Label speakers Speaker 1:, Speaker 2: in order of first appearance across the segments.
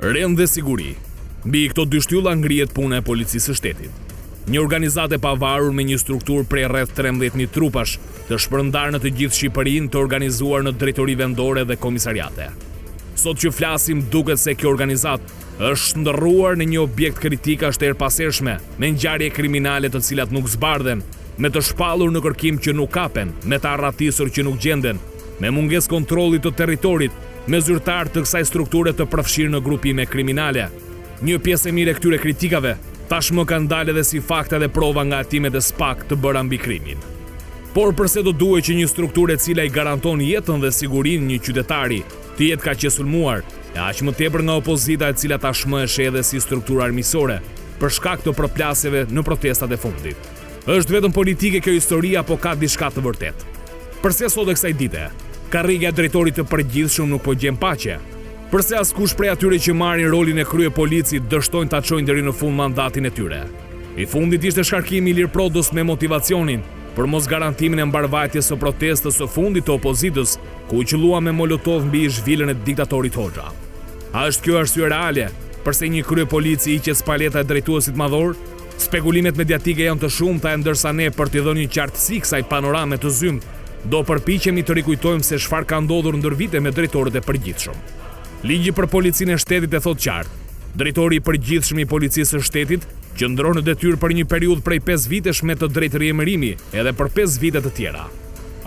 Speaker 1: Rend dhe siguri. Mbi këto dy shtylla ngrihet puna e policisë së shtetit. Një organizatë e pavarur me një strukturë prej rreth 13.000 trupash, të shpërndarë në të gjithë Shqipërinë, të organizuar në drejtori vendore dhe komisariate. Sot që flasim, duket se kjo organizatë është ndërruar në një objekt kritik ashtërpasershme, me ngjarje kriminale të cilat nuk zbardhen, me të shpallur në kërkim që nuk kapen, me të arratisur që nuk gjenden, me mungesë kontrolli të territorit, me zyrtar të kësaj strukture të përfshirë në grupime kriminale. Një pjesë e mirë e këtyre kritikave tashmë kanë dalë edhe si fakte dhe prova nga hetimet e SPAK të bëra mbi krimin. Por përse do duhet që një strukturë e cila i garanton jetën dhe sigurinë një qytetari të jetë kaq e sulmuar, e aq më tepër nga opozita e cila tashmë është edhe si strukturë armiqësore për shkak të përplasjeve në protestat e fundit. Është vetëm politike kjo histori apo ka diçka të vërtetë? Përse sot e kësaj dite, karriga e drejtorit të përgjithshëm nuk po gjen paqe? Përse askush prej atyre që marrin rolin e krye policit dështojnë ta çojnë deri në fund mandatin e tyre? I fundit ishte shkarkimi i Ilir Prodës me motivacionin për mos garantimin e mbarvajtjes së protestës së fundit të opozitës, ku u qellua me molotov mbi zhvilën e diktatorit Hoxha. A është kjo arsye reale përse një krye polici hiqet paleta e drejtuesit madhor? Spekulimet mediatike janë të shumta, ndërsa ne për t'i dhënë një qartësi kësaj panorame të zymt, do përpiqemi të rikujtojmë se çfarë ka ndodhur ndër vite me drejtorët e përgjithshëm. Ligji për policinë e shtetit e thot qartë. Drejtori i përgjithshëm i policisë së shtetit qëndron në detyrë për një periudhë prej 5 vitesh me të drejtë riemërimi edhe për 5 vite të tjera.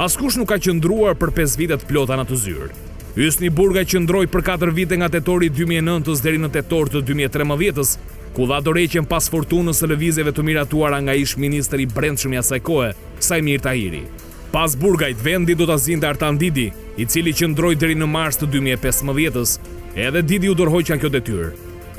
Speaker 1: Askush nuk ka qëndruar për 5 vite të plota në atë zyrë. Hysni Burga qëndroi për 4 vite nga tetori 2009 deri në tetor të 2013, ku dha dorëheqjen pas fortunës së lëvizjeve të miratuara nga ish ministri i brendshëm i asaj kohe, Sajmir Tahiri. Pas Burgajt, vendi do ta zinte Artan Didi, i cili qëndroi deri në mars të 2015-s. Edhe Didi u dorëhoq nga kjo detyrë.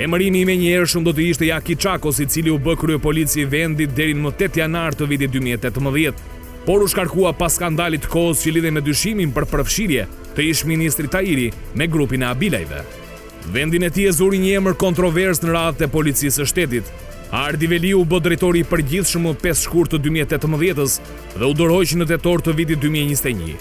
Speaker 1: Emërimi i menjëhershëm do të ishte Jaki Çakos, i cili u bë kryepolici i vendit deri në 8 janar të vitit 2018, por u shkarkua pas skandalit të kohës që lidhej me dyshimin për përfshirje të ish ministrit Tahiri me grupin e Abilajve. Vendin e tij e zuri një emër kontrovers në radhët e policisë së shtetit. Ardi Veliu u bë drejtori i përgjithshëm më 5 shkurt të 2018-s dhe u dorëhoq në tetor të vitit 2021.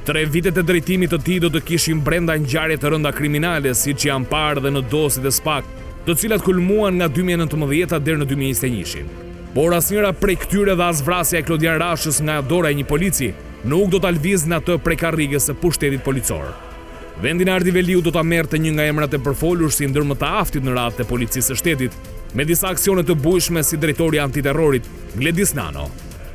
Speaker 1: 3 vitet e drejtimit të tij do të kishin brenda ngjarje të rënda kriminale, siç janë parë dhe në dosjet e SPAK, të cilat kulmuan nga 2019 deri në 2021. Por asnjëra prej këtyre dhe as vrasja e Klodian Rashës nga dora e një polici nuk do ta lvizë në atë prej karrigës së pushtetit policor. Vendin e Ardi Veliu do ta merrte një nga emrat e përfolur si ndër më të aftit në radhët e policisë së shtetit, me disa aksione të bujshme si drejtori antiterrorit Gledis Nano.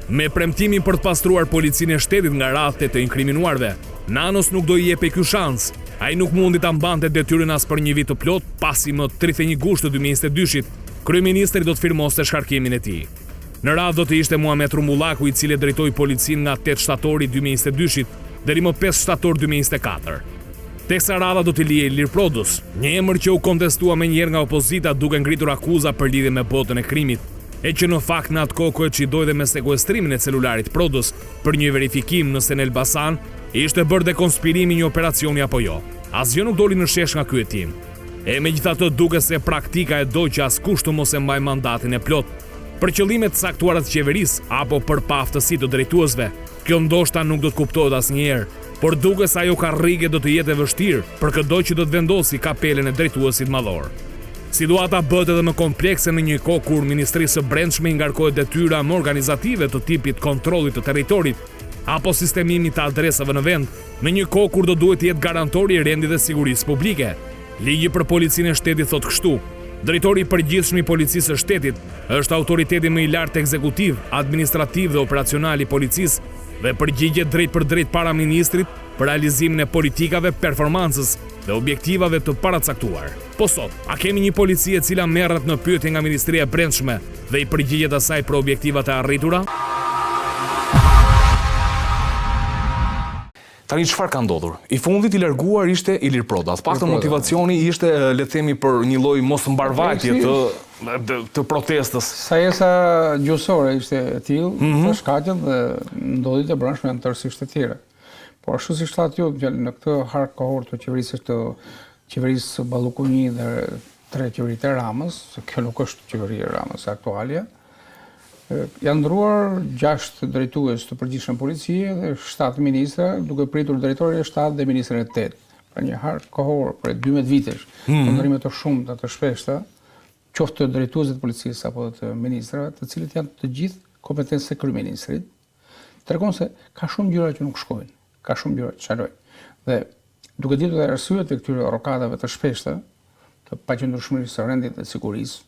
Speaker 1: Me premtimin për të pastruar policinë e shtetit nga radhët e të inkriminuarve, Nanos nuk do i jepej ky shans. Ai nuk mundi ta mbante detyrën as për një vit të plot, pasi më 31 gusht të 2022-shit, kryeministri do të firmoste shkarkimin e tij. Në radhë do të ishte Muhamet Rumbullaku, i cili drejtoi policinë nga 8 shtatori 2022-shit deri më 5 shtator 2024. Teksa radha do t'i lije Ilir Prodës, një emër që u kontestua menjëherë nga opozita duke ngritur akuza për lidhje me botën e krimit, e që në fakt në atë kohë koincidoi dhe me sekuestrimin e celularit Prodës për një verifikim nëse në Elbasan ishte bërë dekonspirimi një operacioni apo jo. Asgjë nuk doli në shesh nga ky hetim. E megjithatë duket se praktika e do që askush të mos e mbajë mandatin e plot për qëllime të caktuara të qeverisë apo për pa aftësi të drejtuesve. Kjo ndoshta nuk do të kuptohet asnjëherë, por duket se ajo karrige do të jetë e vështirë për çdo që do të vendosi kapelen e drejtuesit madhor. Situata bëhet edhe më komplekse në një kohë kur Ministrisë së Brendshme i ngarkohet detyra më organizative të tipit kontrollit të territorit apo sistemimit të adresave në vend, në një kohë kur do duhet të jetë garantori i rendit dhe sigurisë publike. Ligji për policinë e shtetit thotë kështu: drejtori i përgjithshëm i policisë së shtetit është autoriteti më i lartë ekzekutiv, administrativ dhe operacional i policisë dhe përgjigjet drejt për drejt para ministrit për realizimin e politikave, performancës dhe objektivave të paracaktuar. Po sot, a kemi një polici e cila merret në pyetje nga Ministria e Brendshme dhe i përgjigjet asaj për objektivat e arritura? Tani çfarë ka ndodhur? I fundit i larguar ishte Ilir Proda. Paktën motivacioni ishte, le të themi, për një lloj mosmbarvajtje të protestës.
Speaker 2: Sajesa gjysore ishte e tillë, për shkaqet dhe ndodhjet e brendshme janë tërësisht të tjera. Por ashtu si shtat ju, në këtë hark kohor të qeverisë Ballukuni dhe 3 qeveritë e Ramës, se kjo nuk është qeveria e Ramës aktuale, janë ndruar 6 drejtues të përgjithshëm policie dhe 7 ministra, duke pritur drejtorin e 7 dhe ministrin e 8. për një harë kohor, për 12 vitesh, ndërime të shumta të shpeshta, qoftë të drejtuesit të policisë apo të ministrave, të cilët janë të gjithë kompetencë e kryeministrit, tregon se ka shumë gjëra që nuk shkojnë, ka shumë gjëra që çalojnë. Dhe duke ditur dhe arsyet e këtyre rokadave të shpeshta, të paqëndrueshmërisë së rendit dhe sigurisë,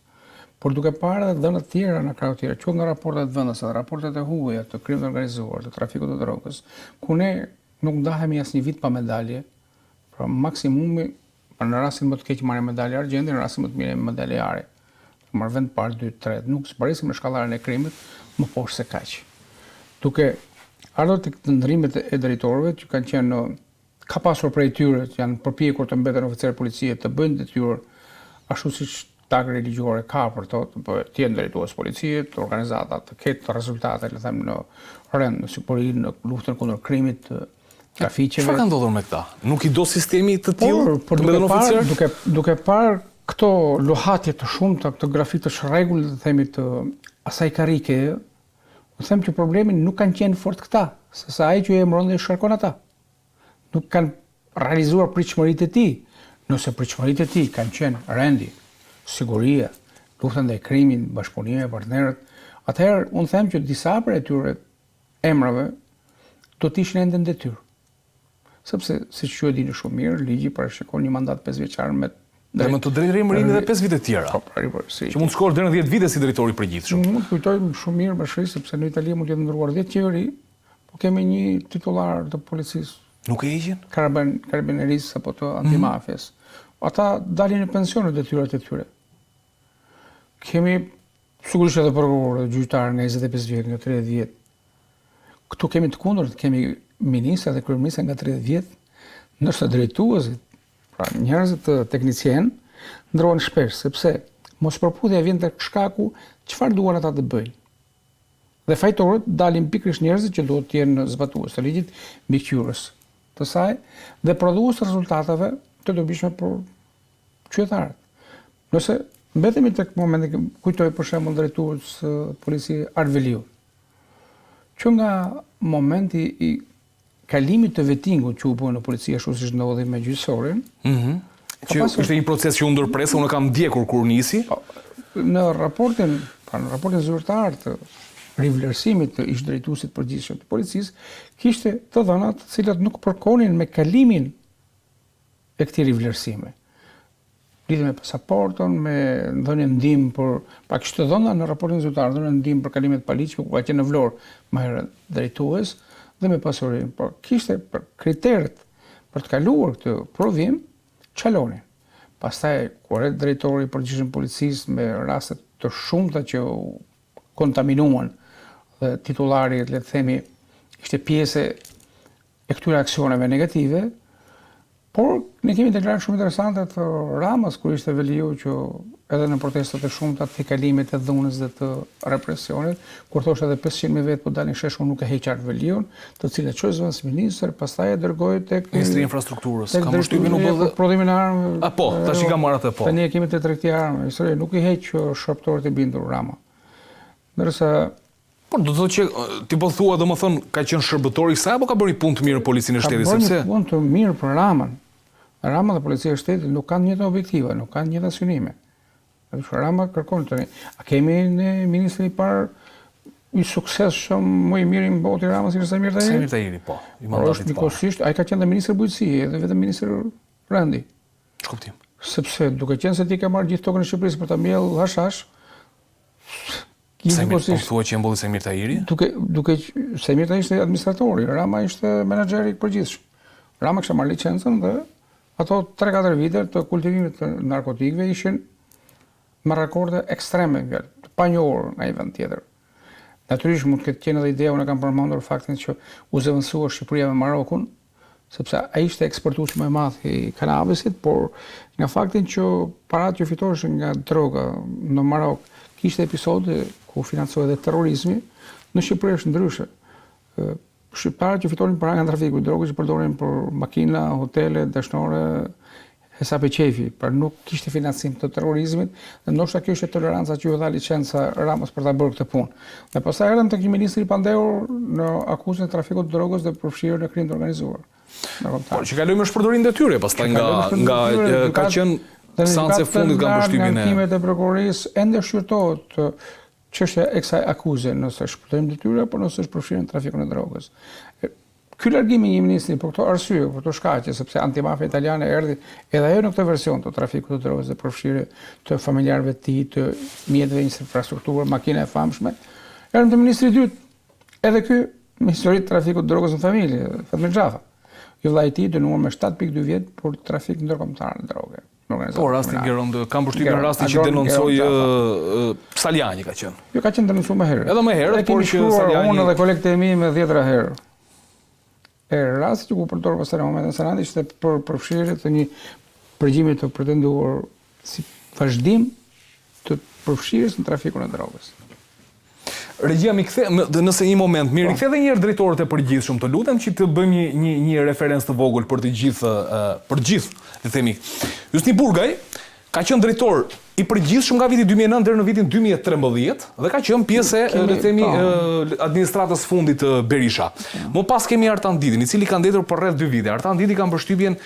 Speaker 2: por duke parë edhe dhëna të tjera në krau të tjera, qoftë nga raportet vendase, raportet e huaja të krimit të organizuar, të trafikut të drogës, ku ne nuk ndahemi asnjë vit pa medalje, pra maksimumi, në rastin më të keq marrim medalje argjendi, në rastin më të mirë medalje are. Marr vend parë 2, 3, nuk zbarisim në shkallaren e krimit më poshtë se kaq. Duke ardhur tek të ndërimet e drejtorëve që kanë qenë ka pasur prej tyre që janë përpjekur të mbeten oficerë policie të bëjnë detyrë ashtu siç tagë religjore ka për to, të jenë drejtues policie, të organizata të ketë rezultate, le them në rend, në siguri, në luftën kundër krimit, trafiqeve.
Speaker 3: Çfarë ka ndodhur me këta? Nuk i do sistemi të tillë të mbeten oficer?
Speaker 2: Duke parë këto lohatje të shumta, këto grafitë të shregull, të themi të asaj karike, u them që problemi nuk kanë qenë fort këta, sesa ai që e emëron dhe shkarkon ata. Nuk kanë realizuar pritshmëritë e tij. Nëse pritshmëritë e tij kanë qenë rendi, siguria, lufta ndaj krimit, bashkëpunimi me partnerët, atëherë unë them që disa prej atyre emrave do të ishin ende në detyrë. Sepse siç ju e dini shumë mirë, ligji parashikon një mandat 5 vjeçar me
Speaker 3: dhe më të drejtërimërinë edhe 5 vite të tjera. Që mund të shkosh deri në 10 vite si drejtori i përgjithshëm.
Speaker 2: Mund të kujtoj shumë mirë bashkëri sepse në Itali mund të jetë ndruar 10 qeveri, po kemi një titullar të policisë.
Speaker 3: Nuk e heqin?
Speaker 2: Karabinerisë apo të antimafjes. Ata dalin në pension në detyrat e tyre. Kemi sigurisht edhe prokurorë, gjyqtarë nga 25 vjet, nga 30 vjet. Këtu kemi të kundërt, kemi ministra dhe kryeministra nga 30 vjet, ndërsa drejtuesit, pra njerëzit të teknicien, ndrohen shpesh, sepse mos përputhja vjen tek shkaku çfarë duan ata të bëjnë. Dhe fajtorët dalin pikërisht njerëzit që duhet të jenë zbatues të ligjit mbikëqyrës të saj dhe prodhues të rezultateve të dobishme për qytetarët. Nëse mbetemi tek momenti që kujtoj për shembull drejtues policie Arveliu, që nga momenti i kalimit të vettingut që u bë në polici ashtu siç ndodhi me gjyqësorin,
Speaker 3: që ishte një proces që u ndërpresi, unë kam ndjekur kur nisi.
Speaker 2: Në raportin zyrtar të rivlerësimit të ish drejtuesit përgjithshëm të policisë, kishte të dhëna të cilat nuk përkonin me kalimin e këtij rivlerësimi. Lidhur me pasaporton, me dhënien ndihmë për pa kishte dhëna në raportin zyrtar, dhënien ndihmë për kalimet pa ligj, ku ka qenë në Vlorë më herët drejtues dhe me pasurinë, por kishte për kriteret për të kaluar këtë provim çalonin. Pastaj kur drejtori i përgjithshëm policisë me raste të shumta që u kontaminuan dhe titullari, le të themi, ishte pjesë e këtyre aksioneve negative, por ne kemi deklaratë shumë interesante të Ramës kur ishte Veliu që edhe në protestat e shumta të kalimit të dhunës dhe të represionit, kur thoshte edhe 500.000 vetë po dalin shesh, unë nuk e heq Veliun, të cilët çoi zëvendës ministër, pastaj e dërgoi tek
Speaker 3: Ministri i Infrastrukturës. Ka mbështypjen u bë
Speaker 2: për prodhimin e armëve.
Speaker 3: Po, tash i ka marrë atë po.
Speaker 2: Tani e kemi te tregtia e armëve. Historia nuk i heq shërptorët e bindur Rama. Ndërsa
Speaker 3: por do të thotë që ti po thua domethënë ka qenë shërbëtor i saj apo ka bërë punë të mirë në policinë e shtetit sepse
Speaker 2: ka punë të mirë për Ramën. Rama dhe policia e shtetit nuk kanë njëta objektive, nuk kanë njëta synime. Rama kërkon tani. A kemi në ministrin i parë i suksesshëm më i mirë në botë i Ramës, ishte Samir Tahiri?
Speaker 3: Samir Tahiri, po. I mandatit të parë.
Speaker 2: Ai ka qenë dhe ministri i bujqësie, edhe vetëm ministri rendi.
Speaker 3: Ç'kuptim?
Speaker 2: Sepse duke qenë se ti ke marrë gjithë tokën e Shqipërisë për ta mbjellë hash.
Speaker 3: Samir, po thua që mbulli Samir Tahiri?
Speaker 2: Duke Samir Tahiri ishte administratori, Rama ishte menaxheri i përgjithshëm. Rama kishte marrë licencën dhe ato 3-4 vite të kultivimit të narkotikëve ishin me rekorde ekstreme, të panjohur në një vend tjetër. Natyrisht mund të ketë qenë edhe ideja, unë kam përmendur faktin që u zëvendësua Shqipëria me Marokun, sepse ai ishte eksportues më i madh i kanabisit, por nga faktin që paratë që fitoheshin nga droga në Marok, kishte episode ku financohej edhe terrorizmi, në Shqipëri është ndryshe. Shqiptarët që fitonin para nga trafiku i drogës që përdorin për makina, hotele, dashnore, hesape qefi, për nuk kishte financim të terrorizmit, dhe ndoshta kjo ishte toleranca që ju dha licenca Ramës për ta bërë këtë punë. Dhe pastaj erdhëm tek një ministri i pandehur në akuzën e trafikut të drogës dhe përfshirjen në krim të organizuar.
Speaker 3: Por që kalojmë në shpërdorim detyre, pastaj nga ka qenë seanca e fundit kanë përshtypjen e
Speaker 2: ngarkimet e prokurorisë ende shqyrtohet çështja e kësaj akuze, nëse është shpërdorim detyre apo nëse është përfshirje në trafikun e drogës. Ky largimi i një ministri për këto arsye, për këto shkaqe, sepse antimafia italiane erdhi edhe ajo në këtë version të trafikut të drogës dhe përfshirje të familjarëve të tij, të mjetëve infrastrukturë, makina e famshme, erdhi te ministri i dytë. Edhe ky me histori të trafikut të drogës në familje, Fatmir Xhafa. Jo vllai i tij dënuar me 7.2 vjet për trafik ndërkombëtar në drogë.
Speaker 3: Po, rasti Geron, kam përshtypjen rasti që denoncoi Saljani ka qenë.
Speaker 2: Jo, ka qenë denoncuar më herët.
Speaker 3: Edhe më herët, por që Saljani
Speaker 2: unë dhe kolegët e mi me 10 herë. Rasti që ku përdor pastaj në momentin e Senati ishte për përfshirje të një përgjimi të pretenduar si vazhdim të përfshirjes në trafikun e drogës.
Speaker 3: Regjia mi kthe, nëse një moment, mi rikthe edhe një herë drejtorët e përgjithshëm, të lutem që të bëjmë një referencë të vogël për të gjithë, le të themi. Justin Burgaj ka qenë drejtor i përgjithshëm nga viti 2009 deri në vitin 2013 dhe ka qenë pjesë e, le të themi, administratës fundit të Berisha. Më pas kemi Artan Didin, i cili ka ndetur për rreth 2 vite. Artan Didi ka përshtypjen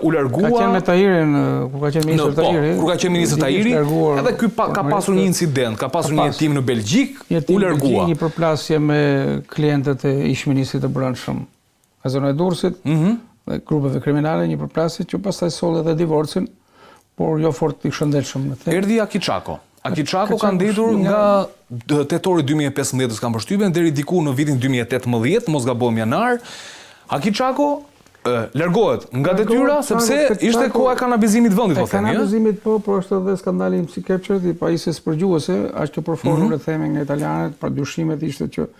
Speaker 3: u largua.
Speaker 2: Ka qenë me Tahirin, ku ka qenë ministri Tahiri.
Speaker 3: Kur ka qenë ministri Tahiri, edhe ky ka pasur një incident, ka pasur një hetim në Belgjik, u largua.
Speaker 2: Një përplasje me klientët e ish-ministrit të brendshëm në zonën e Durrësit, dhe grupeve kriminale, një përplasje që pastaj solli edhe divorcin, por jo fort i shëndetshëm në them.
Speaker 3: Erdhi Akiçako. Akiçako ka ndetur nga tetori 2015 kanë përshtypjen deri diku në vitin 2018, mos gabojmë janar. Akiçako largohet nga detyra sepse ishte koha e kanabizimit të vendit, po themi.
Speaker 2: Kanabizimit po, por është edhe skandali i Msi Kepçerit, i pajisjes përgjuese, aq të përfolur le të themi nga italianët, pra dyshimet ishte që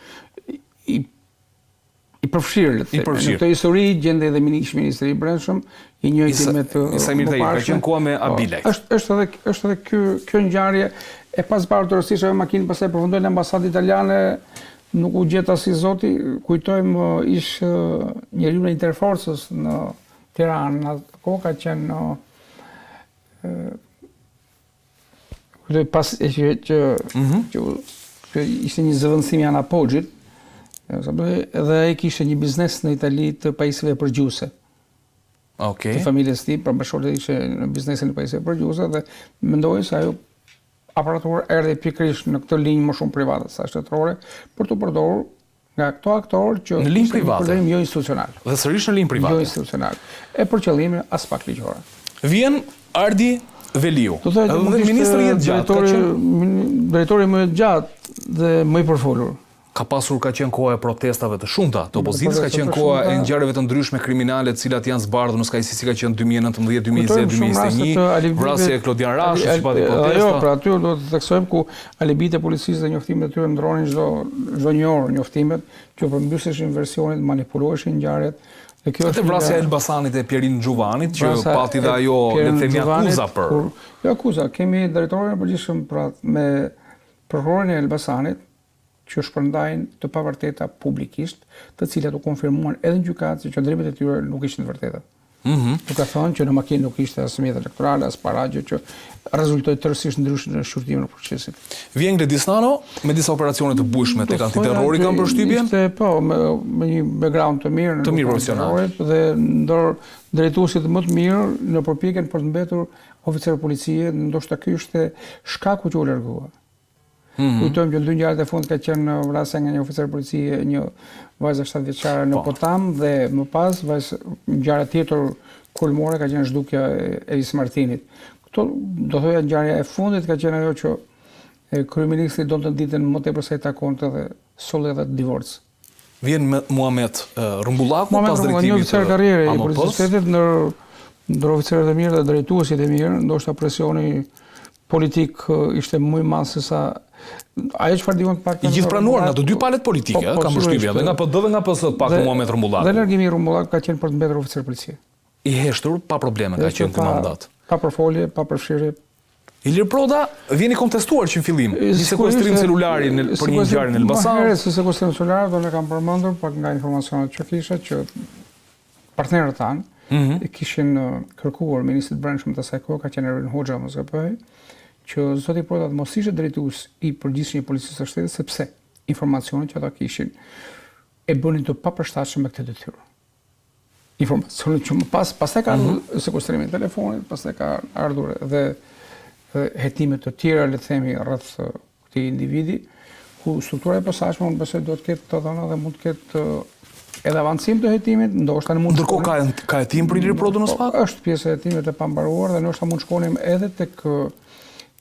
Speaker 2: i përfshirë, le të themi. Në këtë histori gjende edhe ministri i brendshëm, i njëjti me të
Speaker 3: Samir Tahiri, ka qenë koha me Abilaj.
Speaker 2: Është edhe kjo ngjarje e pasbarë të rësishme me makinë, pastaj përfundoi në ambasadë italiane, nuk u gjet as i zoti. Kujtojmë ish njeriu në Interforcës në Tiranë, në kohë ka qenë kujtoj pas që ishte një zëvendësim janë Apoxhit. Edhe ai kishte një biznes në Itali të pajisjeve përgjuese.
Speaker 3: Okej.
Speaker 2: Të familjes së tij, pra bashkëshorti ishte në biznesin e pajisjeve përgjuese dhe mendoi se ajo aparaturë erdhi pikërisht në këtë linjë më shumë private sa shtetërore për të përdorur nga këto aktorë që
Speaker 3: në linjë private,
Speaker 2: jo institucional.
Speaker 3: Dhe sërish në linjë private.
Speaker 2: Jo institucional. E për qëllime as pak ligjore.
Speaker 3: Vjen Ardi Veliu. Edhe ministri i gjatë,
Speaker 2: drejtori më i gjatë dhe më i përfolur.
Speaker 3: Ka qenë koha e protestave të shumta të opozitës, ka qenë koha e ngjarjeve të ndryshme kriminale, të cilat janë zbardhur në skajsi si ka qenë 2019, 2020, 2021, vrasja e Klodian Rashit, që pati protesta.
Speaker 2: Jo, pra aty do të theksojmë ku alibit e policisë dhe njoftimet e tyre ndronin çdo një orë njoftimet, që përmbyseshin versionet, manipuloheshin ngjarjet.
Speaker 3: Atë vrasja e Elbasanit e Pierin Xhuvanit, që pati dhe ajo, le të themi, akuza për.
Speaker 2: Jo akuza, kemi drejtorin e përgjithshëm pra me prokurorin e Elbasanit, që shpërndajnë të pavërteta publikisht, të cilat u konfirmuan edhe në gjykatë se qëndrimet e tyre nuk ishin të vërteta. Duke thënë që në makinë nuk ishte as mjet elektorale, as paragje, që rezultoi tërësisht ndryshe në shqyrtimin e procesit.
Speaker 3: Vjen Gledisnano me disa operacione të bujshme tek antiterrori kanë përshtypjen?
Speaker 2: Ishte po me një background të mirë
Speaker 3: profesional
Speaker 2: dhe ndër drejtuesit më të mirë në përpjekjen për të mbetur oficer policie, ndoshta ky ishte shkaku që u largua. Kujtojmë që në 2 ngjarjet e fundit ka qenë vrasja nga një oficer policie, një vajzë 7 vjeçare në Potam dhe më pas ngjarja tjetër kulmore ka qenë zhdukja e Evis Martinit. Këto do thoya ngjarja e fundit ka qenë ajo që kryeministri donte ditën më tepër se i takonte dhe solli edhe divorc.
Speaker 3: Vjen Muhamet Rumbullaku pas drejtimit.
Speaker 2: Një oficer karriere i policisë shtetit ndër oficerët e mirë dhe drejtuesit e mirë, ndoshta presioni politik ishte më i madh se sa ajo çfarë diun pak.
Speaker 3: I gjithë pranuar nga të dy palët politike, ka përshtypje edhe nga PD dhe nga PS pak Muhamet Rumbullaku.
Speaker 2: Dhe largimi i Rumbullakut ka qenë për të mbetur oficer policie.
Speaker 3: I heshtur pa probleme ka qenë ky mandat.
Speaker 2: Pa përfolje, pa përfshirje.
Speaker 3: Ilir Proda vjen i kontestuar që në fillim, një sekuestrim celulari për një ngjarje në Elbasan.
Speaker 2: Më herët se sekuestrim celular do ne kam përmendur pak nga informacionet që kisha që partnerët tanë kishin kërkuar ministrit brendshëm të asaj kohe, ka qenë Ervin Hoxha mos gaboj, që zoti Proda mos ishte drejtues i përgjithshëm i policisë së shtetit sepse informacionet që ata kishin e bënin të papërshtatshëm me këtë detyrë. informacionin që më pastaj ka ardhur sekuestrimi i telefonit, pastaj ka ardhur edhe hetime të tjera, le të themi, rreth këtij individi, ku struktura e posaçme unë besoj do të ketë të dhëna dhe mund të ketë edhe avancim të hetimit, ndoshta mund të
Speaker 3: ndërkohë ka hetim për Ilir Prodën në pak?
Speaker 2: Është pjesë e hetimit e pambaruar dhe ndoshta mund shkonim edhe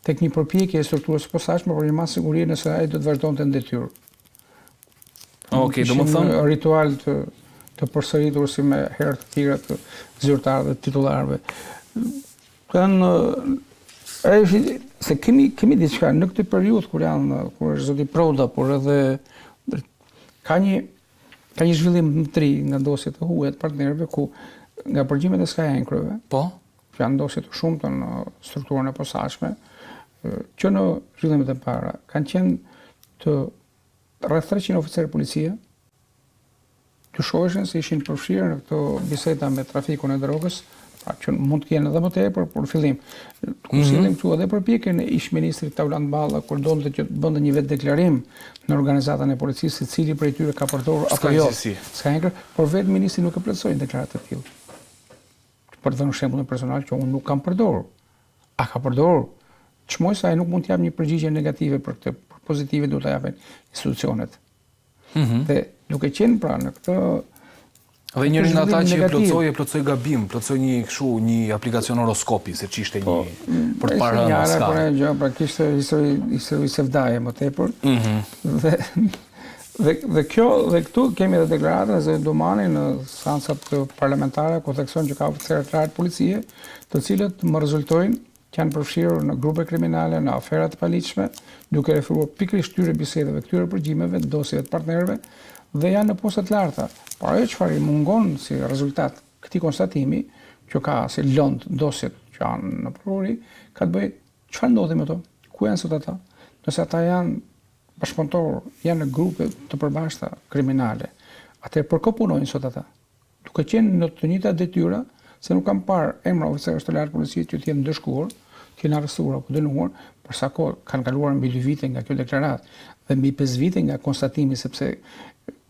Speaker 2: tek një përpjekje e strukturës së posaçme për një mas sigurie nëse ai do të vazhdonte në detyrë.
Speaker 3: Okej, domethënë
Speaker 2: ritual të përsëritur si me herë të tjera të zyrtarëve, titullarëve. Se kemi diçka në këtë periudhë kur është zoti Proda, por edhe ka një zhvillim të ri nga dosjet e huaja të partnerëve ku nga përgjimet e Sky Anchorëve,
Speaker 3: po,
Speaker 2: që janë dosje të shumta në strukturën e posaçme, që në zhvillimet e para kanë qenë të rreth 300 oficerë policie, të shoheshin se ishin përfshirë në këto biseda me trafikun e drogës, që mund të kenë edhe më tepër, por në fillim. Sillim këtu edhe përpjekjen e ish-ministrit Taulant Balla kur donte që të bënte një vetë deklarim në organizatën e policisë se cili prej tyre ka përdorur apo jo. Sky Anchor, por vetë ministri nuk e plotësoi deklaratë të tillë. Për të dhënë shembullin personal që unë nuk kam përdorur. A ka përdorur? Çmoj se ai nuk mund të jap një përgjigje negative për këtë, por pozitive duhet ta japin institucionet. Dhe duke qenë pra në këtë
Speaker 3: dhe njëri nga ata që plotësoi gabim, plotësoi një aplikacion horoskopi, se ç'ishte një për të parë në ska.
Speaker 2: Pra kishte histori sevdaje më tepër. Dhe këtu kemi edhe deklaratën e zotit Domani në seancat parlamentare ku thekson që ka oficerë të lartë policie, të cilët më rezultojnë që janë përfshirur në grupe kriminale, në afera të paligjshme, duke referuar pikërisht këtyre bisedave, këtyre përgjimeve, dosjeve të partnerëve, dhe janë në posta të larta. Por ajo çfarë mungon si rezultat këtij konstatimi, që ka si lënd dosjet që janë në pruri, ka të bëjë çfarë ndodhi me to? Ku janë sot ata? Nëse ata janë bashkëpunëtor, janë në grupe të përbashkëta kriminale, atëherë për kë punojnë sot ata? Duke qenë në të njëjta detyra, se nuk kam parë emra oficerësh të lartë policisë që të jenë ndëshkuar, të jenë arrestuar apo dënuar, për sa kohë kanë kaluar mbi 2 vite nga kjo deklaratë dhe mbi 5 vite nga konstatimi, sepse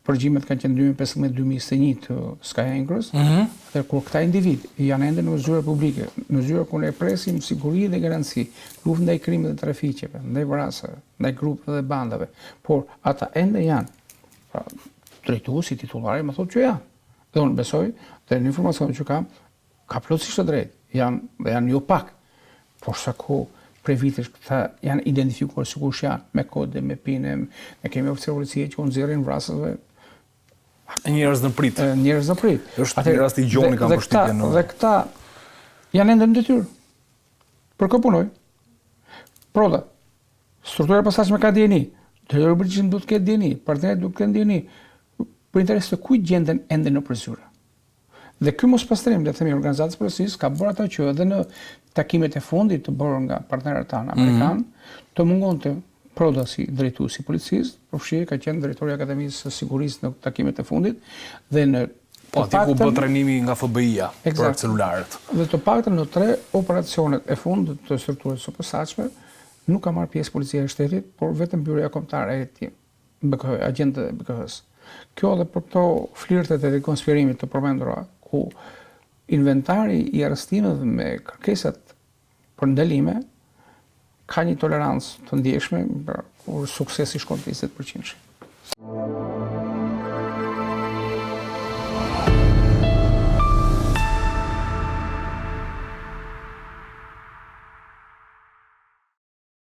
Speaker 2: përgjimet kanë qenë 2015-2021 të Sky Anchorës, dhe kur këta individ janë ende në zyrë publike, në zyrë ku ne presim siguri dhe garanci, luftë ndaj krimit dhe trafiqeve, ndaj vrasëve, ndaj grupeve dhe bandave, por ata ende janë drejtuesi, titullari më thotë që janë. Dhe unë besoj, dhe në informacion që kam, ka plotësisht të drejtë, janë jo pak, por sa kohë prej vitesh këta janë identifikuar sigurisht janë me kode, me pine, ne kemi oficerë policie që u nxjerrin vrasësve.
Speaker 3: Njerëz në prit.
Speaker 2: Njerëz në prit.
Speaker 3: Është një rast i gjoni kam përshtypjen.
Speaker 2: Dhe këta janë ende në detyrë. Për kë punoj? Proda. Struktura e posaçme ka dieni. Drejtori duhet të ketë dieni, partnerët duhet të kenë dieni. Për interes të kujt gjenden ende në përzyra. Dhe ky mospastrim, le të themi, organizatës policisë ka bërë ato që edhe në takimet e fundit të bërë nga partnerët tanë amerikanë, të mungonte Proda si drejtuesi policisë, përfshirë ka qenë drejtori i Akademisë së Sigurisë në takimet e fundit dhe në
Speaker 3: aty ku bë trajnimi nga FBI-ja për celularët.
Speaker 2: Dhe të paktën në 3 operacionet e fundit të strukturës së posaçme nuk ka marrë pjesë policia e shtetit, por vetëm byroja kombëtare e hetim, BKH, agjentët e BKH-s. Kjo edhe për këto flirtet e konspirimit të përmendura, ku inventari i arrestimeve me kërkesat për ndalime ka një tolerancë të ndjeshme, kur suksesi shkon te 20%.